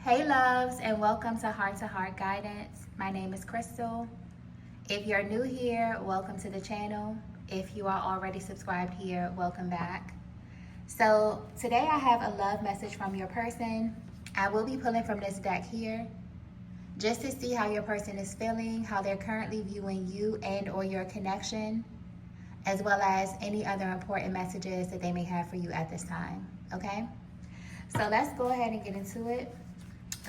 Hey loves, and welcome to Heart Guidance. My name is Crystal. If you're new here, welcome to the channel. If you are already subscribed here, welcome back. So today I have a love message from your person. I will be pulling from this deck here just to see how your person is feeling, how they're currently viewing you and or your connection, as well as any other important messages that they may have for you at this time, okay? So let's go ahead and get into it.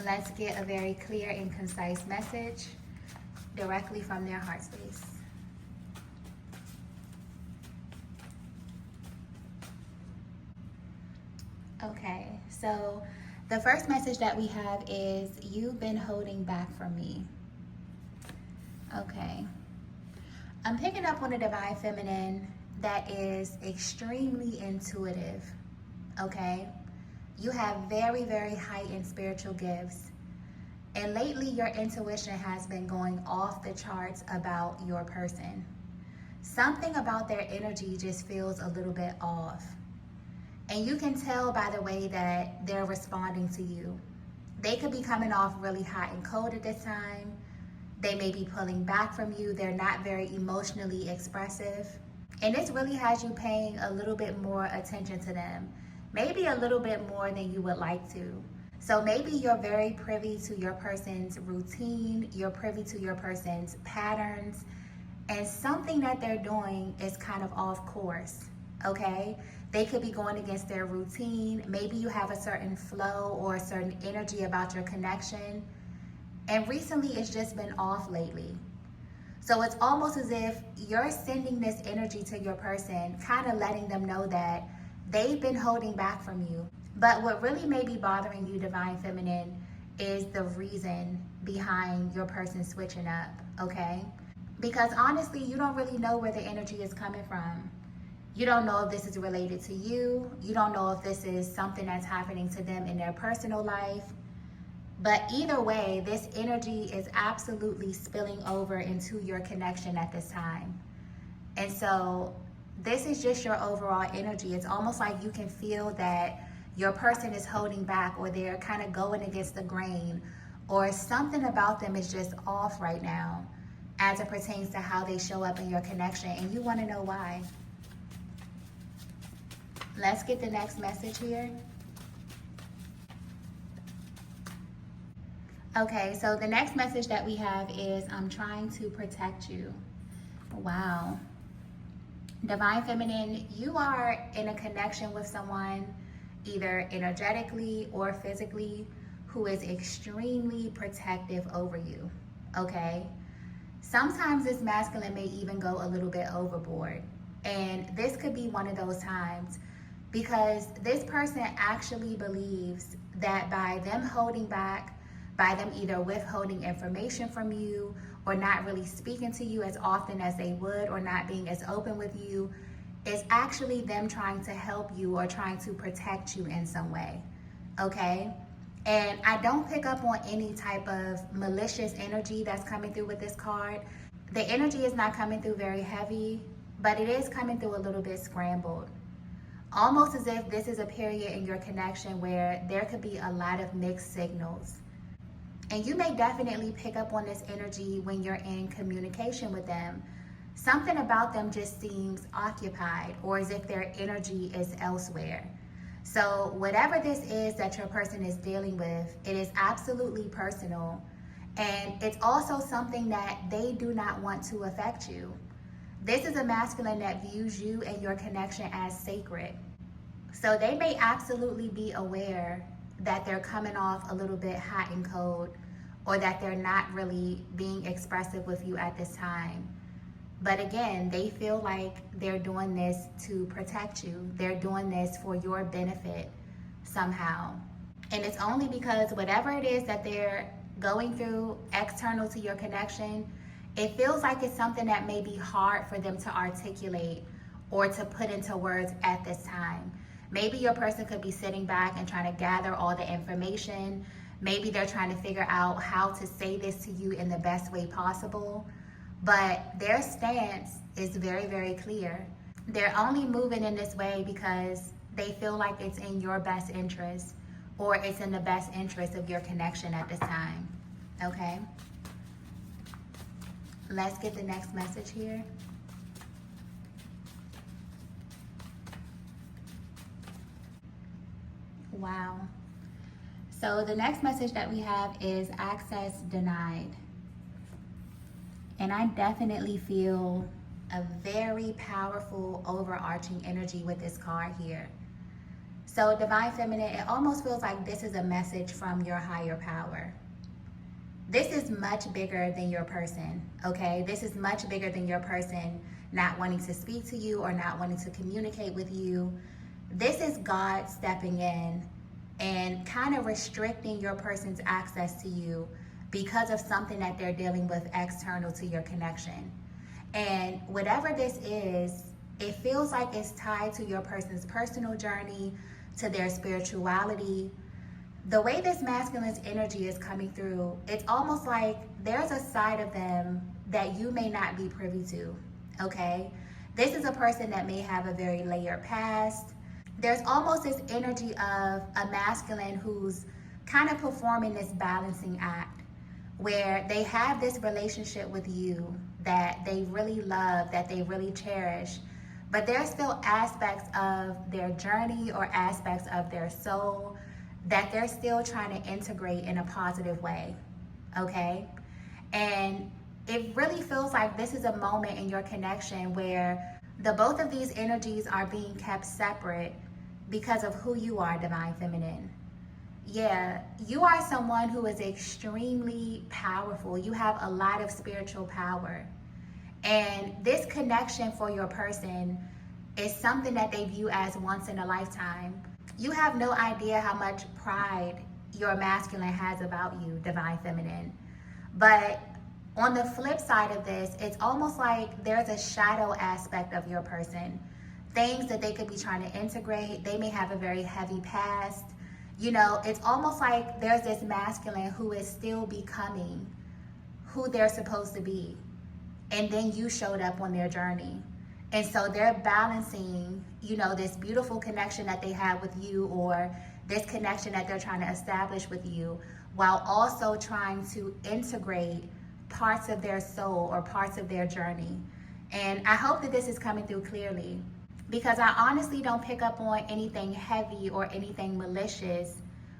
Let's get a very clear and concise message directly from their heart space. Okay, so the first message that we have is, you've been holding back from me. Okay. I'm picking up on a divine feminine that is extremely intuitive, okay? You have very, very heightened spiritual gifts. And lately, your intuition has been going off the charts about your person. Something about their energy just feels a little bit off. And you can tell by the way that they're responding to you. They could be coming off really hot and cold at this time. They may be pulling back from you. They're not very emotionally expressive. And this really has you paying a little bit more attention to them. Maybe a little bit more than you would like to. So maybe you're very privy to your person's routine, you're privy to your person's patterns, and something that they're doing is kind of off course, okay? They could be going against their routine. Maybe you have a certain flow or a certain energy about your connection, and recently it's just been off lately. So it's almost as if you're sending this energy to your person, kind of letting them know that they've been holding back from you. But what really may be bothering you, Divine Feminine, is the reason behind your person switching up, okay? Because honestly, you don't really know where the energy is coming from. You don't know if this is related to you. You don't know if this is something that's happening to them in their personal life. But either way, this energy is absolutely spilling over into your connection at this time. And so this is just your overall energy. It's almost like you can feel that your person is holding back, or they're kind of going against the grain, or something about them is just off right now as it pertains to how they show up in your connection, and you want to know why. Let's get the next message here. Okay, so the next message that we have is, I'm trying to protect you. Wow. Divine Feminine, you are in a connection with someone, either energetically or physically, who is extremely protective over you, okay? Sometimes this masculine may even go a little bit overboard. And this could be one of those times, because this person actually believes that by them holding back, by them either withholding information from you, or not really speaking to you as often as they would, or not being as open with you, is actually them trying to help you or trying to protect you in some way, okay? And I don't pick up on any type of malicious energy that's coming through with this card. The energy is not coming through very heavy, but it is coming through a little bit scrambled. Almost as if this is a period in your connection where there could be a lot of mixed signals. And you may definitely pick up on this energy when you're in communication with them. Something about them just seems occupied, or as if their energy is elsewhere. So whatever this is that your person is dealing with, it is absolutely personal. And it's also something that they do not want to affect you. This is a masculine that views you and your connection as sacred. So they may absolutely be aware that they're coming off a little bit hot and cold, or that they're not really being expressive with you at this time. But again, they feel like they're doing this to protect you. They're doing this for your benefit somehow. And it's only because whatever it is that they're going through external to your connection, it feels like it's something that may be hard for them to articulate or to put into words at this time. Maybe your person could be sitting back and trying to gather all the information. Maybe they're trying to figure out how to say this to you in the best way possible. But their stance is very, very clear. They're only moving in this way because they feel like it's in your best interest, or it's in the best interest of your connection at this time. Okay? Let's get the next message here. Wow. So the next message that we have is access denied. And I definitely feel a very powerful overarching energy with this card here. So Divine Feminine, it almost feels like this is a message from your higher power. This is much bigger than your person, okay? This is much bigger than your person not wanting to speak to you or not wanting to communicate with you. This is God stepping in and kind of restricting your person's access to you because of something that they're dealing with external to your connection. And whatever this is, it feels like it's tied to your person's personal journey, to their spirituality. The way this masculine's energy is coming through, it's almost like there's a side of them that you may not be privy to, okay? This is a person that may have a very layered past. There's almost this energy of a masculine who's kind of performing this balancing act where they have this relationship with you that they really love, that they really cherish, but there's still aspects of their journey or aspects of their soul that they're still trying to integrate in a positive way, okay? And it really feels like this is a moment in your connection where the both of these energies are being kept separate because of who you are, Divine Feminine. Yeah, you are someone who is extremely powerful. You have a lot of spiritual power. And this connection for your person is something that they view as once in a lifetime. You have no idea how much pride your masculine has about you, Divine Feminine. But on the flip side of this, it's almost like there's a shadow aspect of your person. Things that they could be trying to integrate. They may have a very heavy past. You know, it's almost like there's this masculine who is still becoming who they're supposed to be. And then you showed up on their journey. And so they're balancing, you know, this beautiful connection that they have with you or this connection that they're trying to establish with you while also trying to integrate parts of their soul or parts of their journey. And I hope that this is coming through clearly because I honestly don't pick up on anything heavy or anything malicious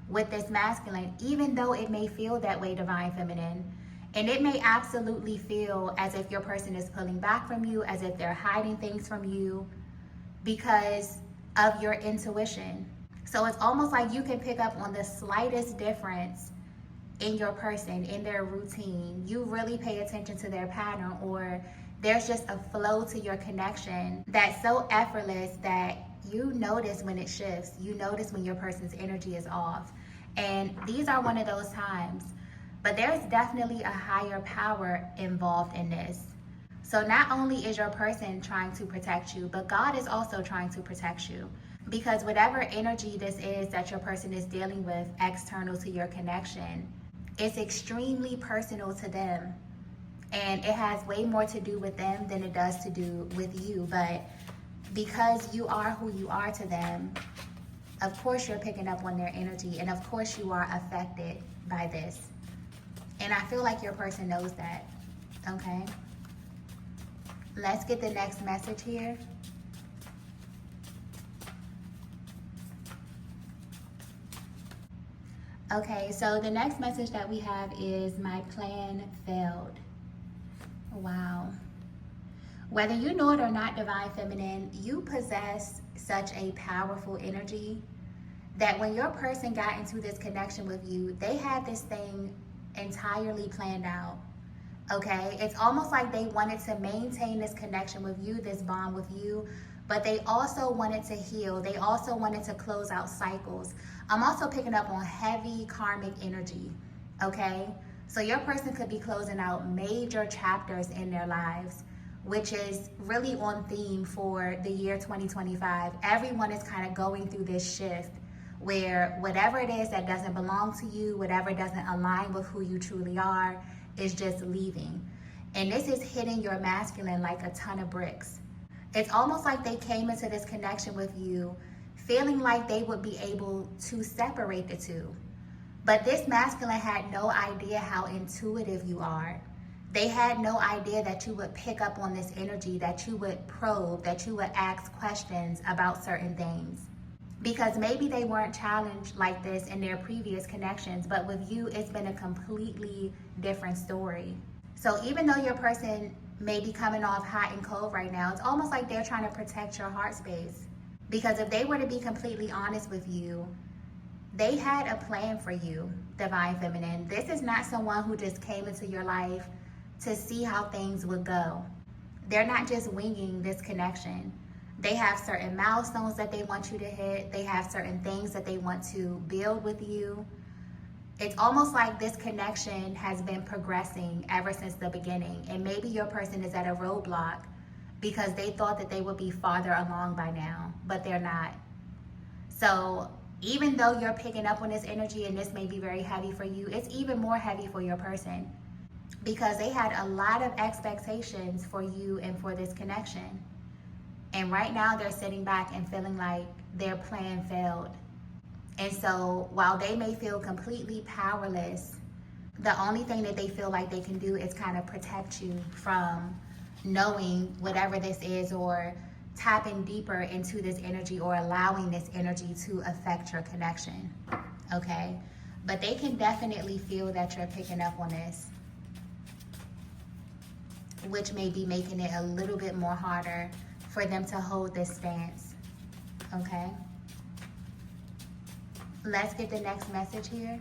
with this masculine, even though it may feel that way, Divine Feminine. And it may absolutely feel as if your person is pulling back from you, as if they're hiding things from you because of your intuition. So it's almost like you can pick up on the slightest difference in your person, in their routine. You really pay attention to their pattern, or there's just a flow to your connection that's so effortless that you notice when it shifts. You notice when your person's energy is off. And these are one of those times. But there's definitely a higher power involved in this. So not only is your person trying to protect you, but God is also trying to protect you. Because whatever energy this is that your person is dealing with external to your connection, it's extremely personal to them. And it has way more to do with them than it does to do with you. But because you are who you are to them, of course you're picking up on their energy. And of course you are affected by this. And I feel like your person knows that, okay? Let's get the next message here. Okay, so the next message that we have is my plan failed. Wow. Whether you know it or not, Divine Feminine, you possess such a powerful energy that when your person got into this connection with you, they had this thing entirely planned out, okay? It's almost like they wanted to maintain this connection with you, this bond with you, but they also wanted to heal. They also wanted to close out cycles. I'm also picking up on heavy karmic energy, okay? So your person could be closing out major chapters in their lives, which is really on theme for the year 2025. Everyone is kind of going through this shift where whatever it is that doesn't belong to you, whatever doesn't align with who you truly are, is just leaving. And this is hitting your masculine like a ton of bricks. It's almost like they came into this connection with you feeling like they would be able to separate the two. But this masculine had no idea how intuitive you are. They had no idea that you would pick up on this energy, that you would probe, that you would ask questions about certain things. Because maybe they weren't challenged like this in their previous connections, but with you, it's been a completely different story. So even though your person may be coming off hot and cold right now, it's almost like they're trying to protect your heart space. Because if they were to be completely honest with you, they had a plan for you, Divine Feminine. This is not someone who just came into your life to see how things would go. They're not just winging this connection. They have certain milestones that they want you to hit. They have certain things that they want to build with you. It's almost like this connection has been progressing ever since the beginning. And maybe your person is at a roadblock because they thought that they would be farther along by now, but they're not. So even though you're picking up on this energy and this may be very heavy for you, it's even more heavy for your person because they had a lot of expectations for you and for this connection. And right now they're sitting back and feeling like their plan failed. And so while they may feel completely powerless, the only thing that they feel like they can do is kind of protect you from knowing whatever this is, or tapping deeper into this energy, or allowing this energy to affect your connection. Okay? But they can definitely feel that you're picking up on this, which may be making it a little bit more harder for them to hold this stance. Okay? Let's get the next message here.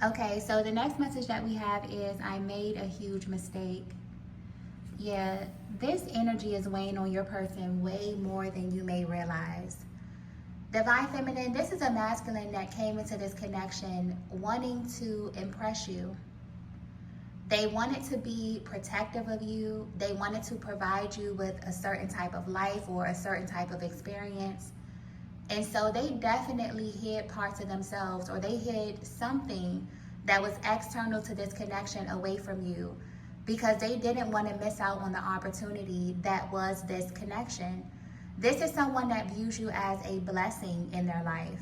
Okay, so the next message that we have is, I made a huge mistake. Yeah, this energy is weighing on your person way more than you may realize. Divine Feminine, this is a masculine that came into this connection wanting to impress you. They wanted to be protective of you. They wanted to provide you with a certain type of life or a certain type of experience. And so they definitely hid parts of themselves, or they hid something that was external to this connection away from you, because they didn't want to miss out on the opportunity that was this connection. This is someone that views you as a blessing in their life.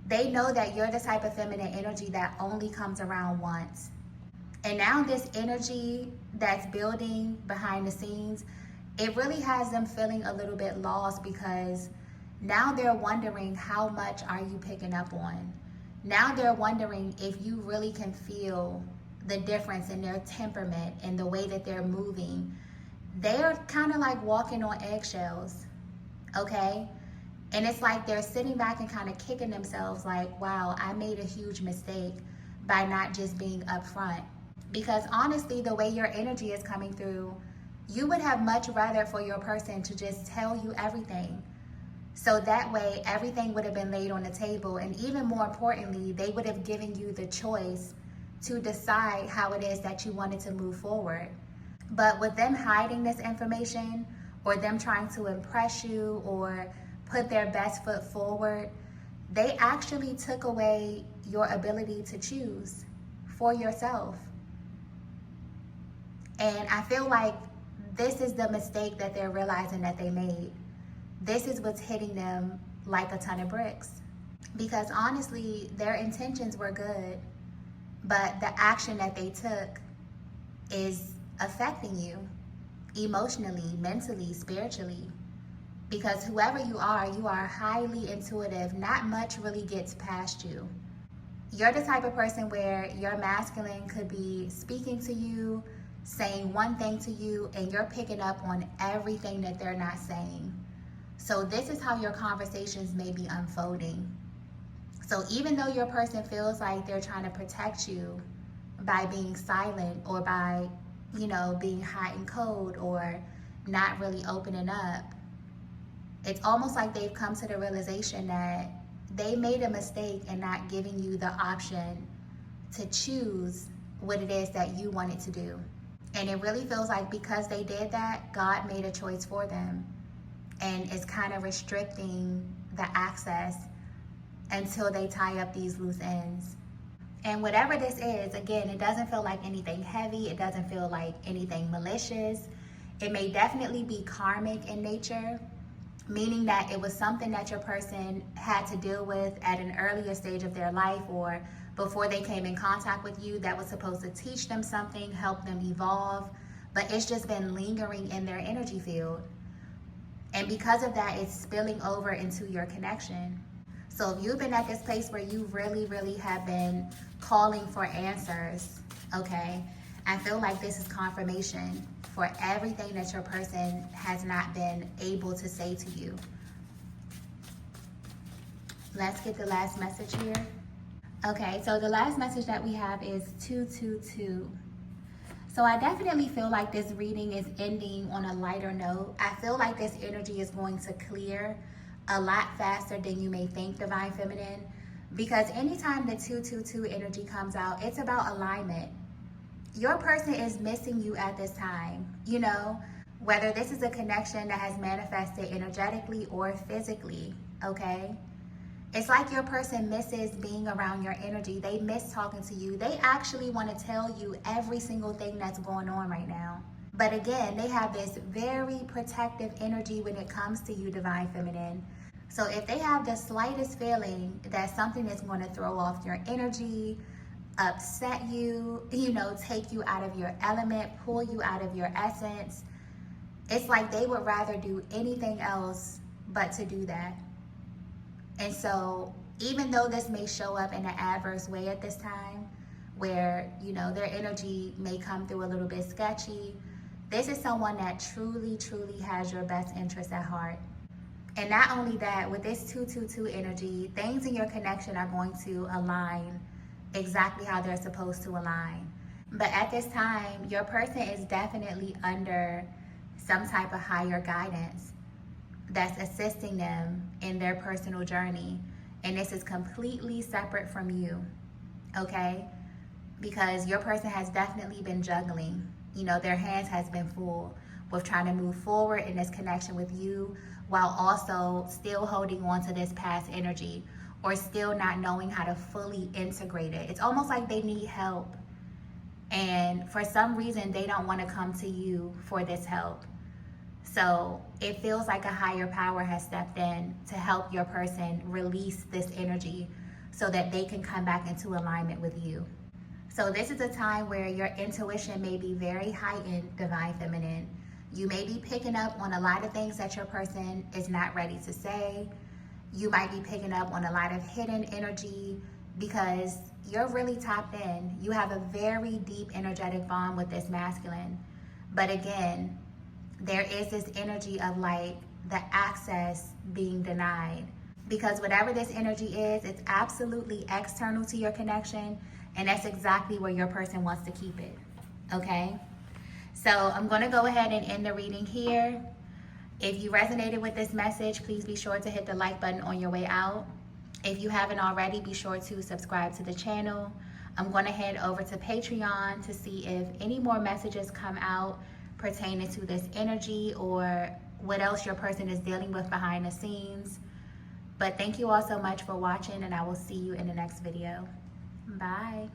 They know that you're the type of feminine energy that only comes around once. And now this energy that's building behind the scenes, it really has them feeling a little bit lost, because now they're wondering, how much are you picking up on? Now they're wondering if you really can feel the difference in their temperament and the way that they're moving. They're kind of like walking on eggshells, okay? And it's like they're sitting back and kind of kicking themselves like, wow, I made a huge mistake by not just being upfront. Because honestly, the way your energy is coming through, you would have much rather for your person to just tell you everything. So that way, everything would have been laid on the table. And even more importantly, they would have given you the choice to decide how it is that you wanted to move forward. But with them hiding this information, or them trying to impress you or put their best foot forward, they actually took away your ability to choose for yourself. And I feel like this is the mistake that they're realizing that they made. This is what's hitting them like a ton of bricks. Because honestly, their intentions were good, but the action that they took is affecting you emotionally, mentally, spiritually. Because whoever you are highly intuitive. Not much really gets past you. You're the type of person where your masculine could be speaking to you, saying one thing to you, and you're picking up on everything that they're not saying. So this is how your conversations may be unfolding. So even though your person feels like they're trying to protect you by being silent, or by, being hot and cold, or not really opening up, it's almost like they've come to the realization that they made a mistake in not giving you the option to choose what it is that you wanted to do. And it really feels like because they did that, God made a choice for them. And it's kind of restricting the access until they tie up these loose ends. And whatever this is, again, it doesn't feel like anything heavy. It doesn't feel like anything malicious. It may definitely be karmic in nature. meaning that it was something that your person had to deal with at an earlier stage of their life or before they came in contact with you that was supposed to teach them something, help them evolve, but it's just been lingering in their energy field. And because of that, it's spilling over into your connection. So if you've been at this place where you really, really have been calling for answers, okay, I feel like this is confirmation for everything that your person has not been able to say to you. Let's get the last message here. Okay, so the last message that we have is 222. So I definitely feel like this reading is ending on a lighter note. I feel like this energy is going to clear a lot faster than you may think, Divine Feminine, because anytime the 222 energy comes out, it's about alignment. Your person is missing you at this time, you know, whether this is a connection that has manifested energetically or physically, okay? It's like your person misses being around your energy. They miss talking to you. They actually want to tell you every single thing that's going on right now. But again, they have this very protective energy when it comes to you, Divine Feminine. So if they have the slightest feeling that something is going to throw off your energy, upset you, you know, take you out of your element, pull you out of your essence, it's like they would rather do anything else but to do that. And so even though this may show up in an adverse way at this time, where, you know, their energy may come through a little bit sketchy, this is someone that truly, truly has your best interest at heart. And not only that, with this 222 energy, things in your connection are going to align exactly how they're supposed to align. But at this time, your person is definitely under some type of higher guidance that's assisting them in their personal journey. And this is completely separate from you, okay? Because your person has definitely been juggling. You know, their hands has been full with trying to move forward in this connection with you while also still holding on to this past energy or still not knowing how to fully integrate it. It's almost like they need help. And for some reason, they don't want to come to you for this help. So it feels like a higher power has stepped in to help your person release this energy so that they can come back into alignment with you. So this is a time where your intuition may be very heightened, Divine Feminine. You may be picking up on a lot of things that your person is not ready to say. You might be picking up on a lot of hidden energy because you're really tapped in. You have a very deep energetic bond with this masculine. But again, there is this energy of like the access being denied, because whatever this energy is, it's absolutely external to your connection, and that's exactly where your person wants to keep it, okay? So I'm going to go ahead and end the reading here. If you resonated with this message, please be sure to hit the like button on your way out. If you haven't already, be sure to subscribe to the channel. I'm going to head over to Patreon to see if any more messages come out pertaining to this energy or what else your person is dealing with behind the scenes. But thank you all so much for watching, and I will see you in the next video. Bye.